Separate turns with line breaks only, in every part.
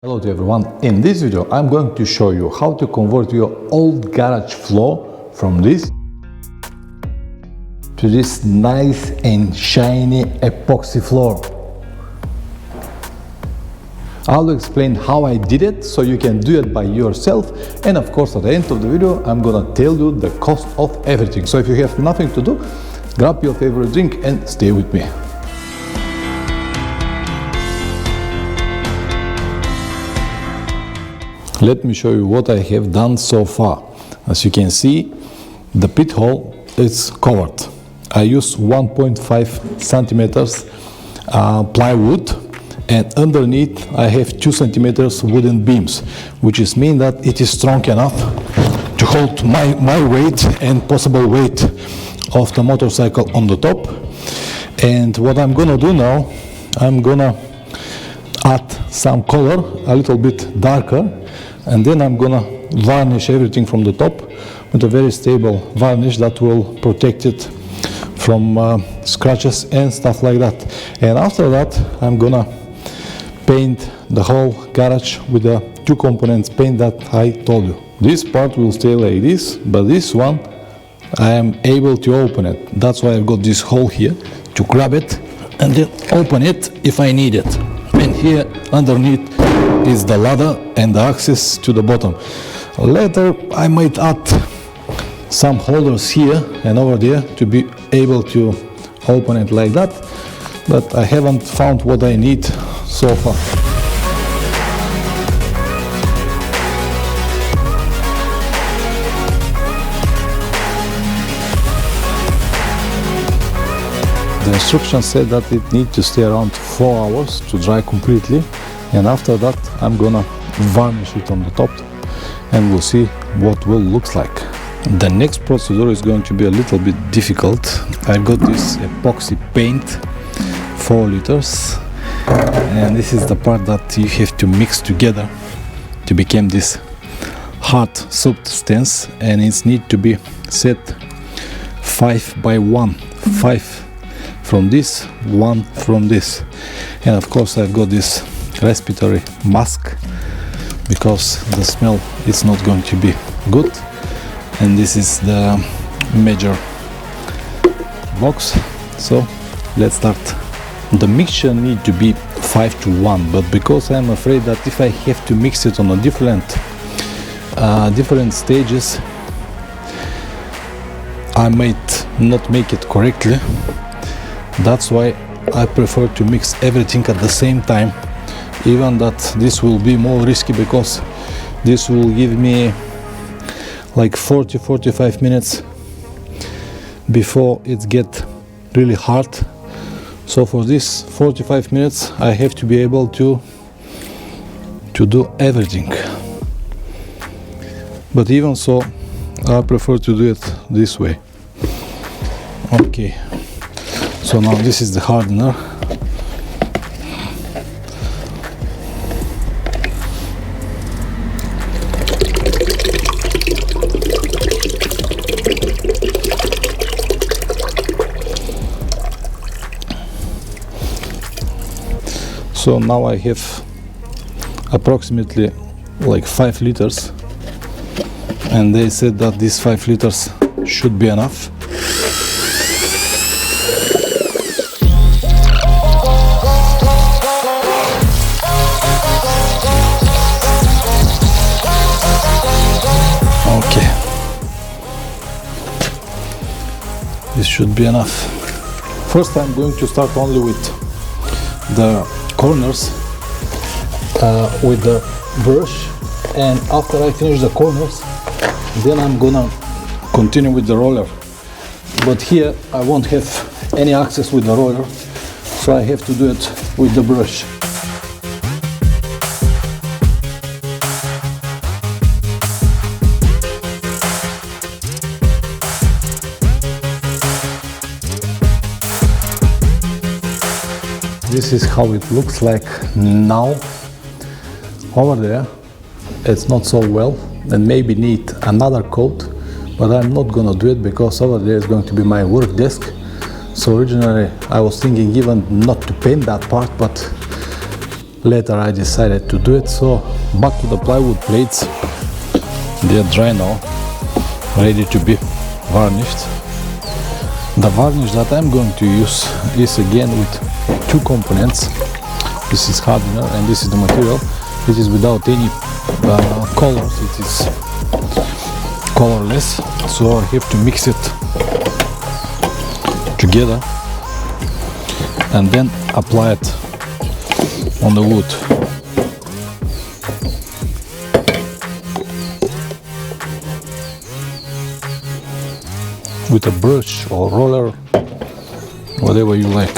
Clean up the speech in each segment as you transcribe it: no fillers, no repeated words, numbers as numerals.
Hello to everyone. In this video I'm going to show you how to convert your old garage floor from this to this nice and shiny epoxy floor. I'll explain how I did it so you can do it by yourself, and of course at the end of the video I'm gonna tell you the cost of everything. So if you have nothing to do, grab your favorite drink and stay with me. Let me show you what I have done so far. As you can see, the pit hole is covered. I used 1.5 centimeters plywood, and underneath I have 2 centimeters wooden beams, which is mean that it is strong enough to hold my weight and possible weight of the motorcycle on the top. And what I'm gonna do now, I'm gonna add some color, a little bit darker, and then I'm gonna varnish everything from the top with a very stable varnish that will protect it from scratches and stuff like that. And after that I'm gonna paint the whole garage with the 2 components paint that I told you. This part will stay like this, but this one I am able to open it. That's why I've got this hole here to grab it and then open it if I need it. And here underneath is the ladder and the access to the bottom. Later I might add some holders here and over there to be able to open it like that, but I haven't found what I need so far. The instructions said that it needs to stay around 4 hours to dry completely, and after that I'm gonna varnish it on the top and we'll see what will looks like. The next procedure is going to be a little bit difficult. I've got this epoxy paint, 4 liters, and this is the part that you have to mix together to become this hard substance, and it needs to be set 5 by 1, 5 from this, 1 from this. And of course I've got this respiratory mask because the smell is not going to be good, and this is the major box. So let's start. The mixture need to be 5 to 1, but because I'm afraid that if I have to mix it on a different stages, I might not make it correctly. That's why I prefer to mix everything at the same time, even that this will be more risky because this will give me like 40-45 minutes before it gets really hard. So for this 45 minutes I have to be able to do everything. But even so, I prefer to do it this way. Okay, so now this is the hardener. So now I have approximately like 5 liters, and they said that these 5 liters should be enough. Okay, this should be enough. First I'm going to start only with the corners with the brush, and after I finish the corners then I'm gonna continue with the roller. But here I won't have any access with the roller, so I have to do it with the brush. This is how it looks like now. Over there it's not so well and maybe need another coat, but I'm not gonna do it because over there is going to be my work desk. So originally I was thinking even not to paint that part, but Later I decided to do it. So back to the plywood plates. They are dry now, ready to be varnished. The varnish that I'm going to use is again with two components. This is hardener and this is the material. It is without any colors, it is colorless, so I have to mix it together and then apply it on the wood. With a brush or roller, whatever you like.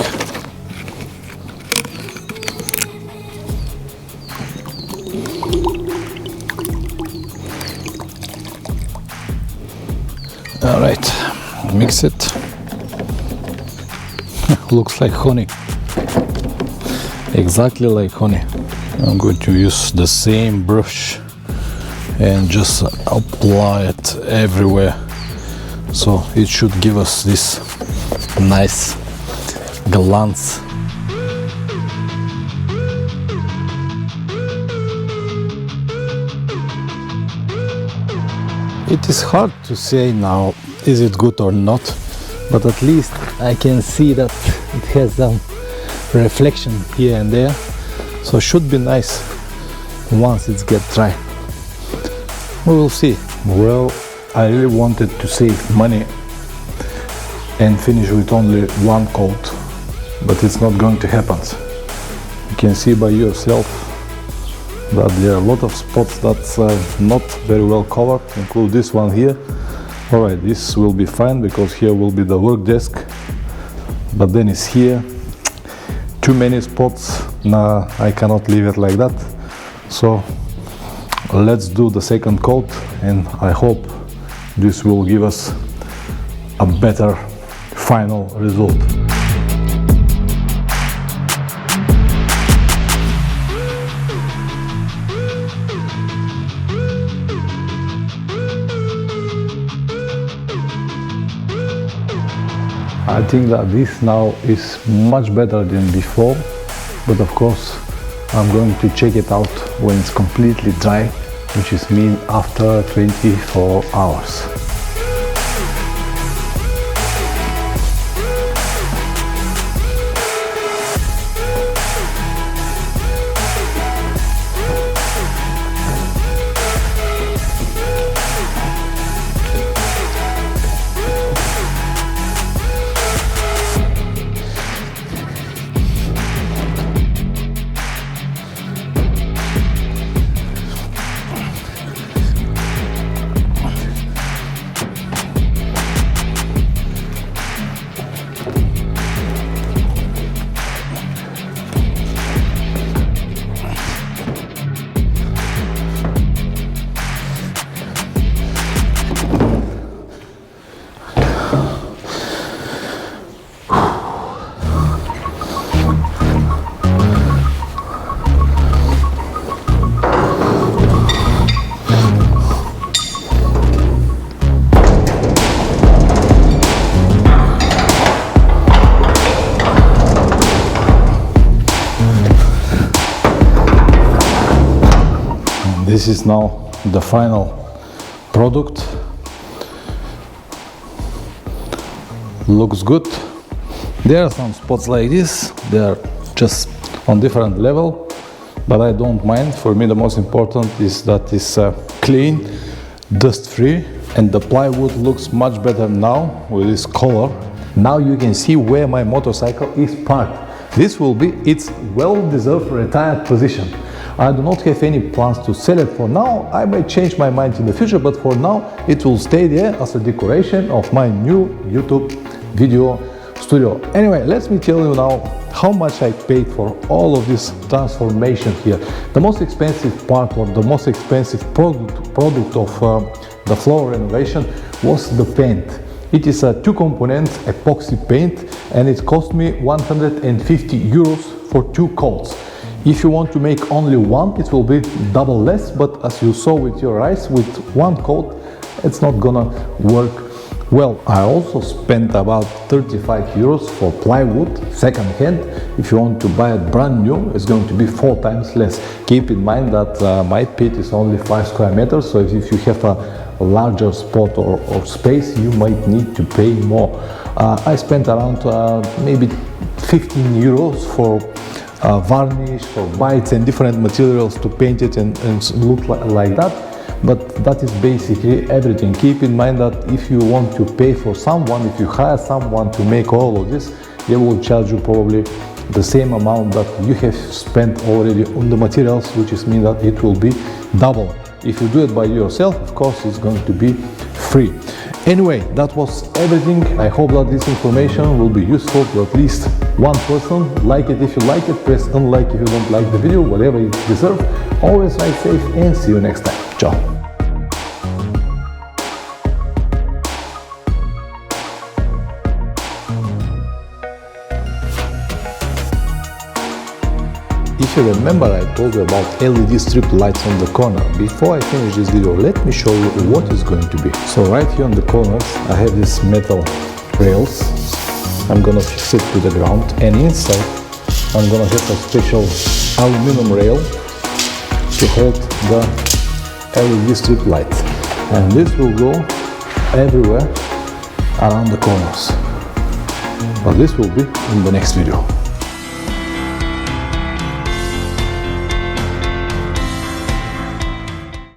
All right, mix it. Looks like honey. Exactly like honey. I'm going to use the same brush and just apply it everywhere. So it should give us this nice glance. It is hard to say now, is it good or not, but at least I can see that it has some reflection here and there, so it should be nice once it gets dry. We will see. Well, I really wanted to save money and finish with only one coat, but it's not going to happen. You can see by yourself that there are a lot of spots that's not very well covered, include this one here. Alright, this will be fine because here will be the work desk, but then it's here. Too many spots, nah, I cannot leave it like that. So let's do the second coat and I hope this will give us a better final result. I think that this now is much better than before, but of course I'm going to check it out when it's completely dry, which is mean after 24 hours. This is now the final product. Looks good. There are some spots like this, they are just on different level, but I don't mind. For me the most important is that it's clean, dust free, and the plywood looks much better now with this color. Now you can see where my motorcycle is parked. This will be its well-deserved retired position. I do not have any plans to sell it for now. I may change my mind in the future, but for now it will stay there as a decoration of my new YouTube video studio. Anyway, let me tell you now how much I paid for all of this transformation here. The most expensive part or the most expensive product of the floor renovation was the paint. It is a two-component epoxy paint and it cost me 150 euros for two coats. If you want to make only one, it will be double less, but as you saw with your eyes, with one coat, it's not gonna work Well, I also spent about 35 euros for plywood, second hand. If you want to buy it brand new, it's going to be 4 times less. Keep in mind that my pit is only 5 square meters, so if you have a larger spot or space, you might need to pay more. I spent around maybe 15 euros for varnish, for bites and different materials to paint it and look like that. But that is basically everything. Keep in mind that if you want to pay for someone, if you hire someone to make all of this, they will charge you probably the same amount that you have spent already on the materials, which is mean that it will be double. If you do it by yourself, of course, it's going to be free. Anyway, that was everything. I hope that this information will be useful to at least one person. Like it if you like it, press unlike if you don't like the video, whatever you deserve. Always ride safe and see you next time. Ciao. If you remember, I told you about LED strip lights on the corner. Before I finish this video, let me show you what it's going to be. So right here on the corners, I have these metal rails. I'm gonna fix it to the ground, and inside I'm gonna have a special aluminum rail to hold the LED strip light. And this will go everywhere around the corners. But this will be in the next video.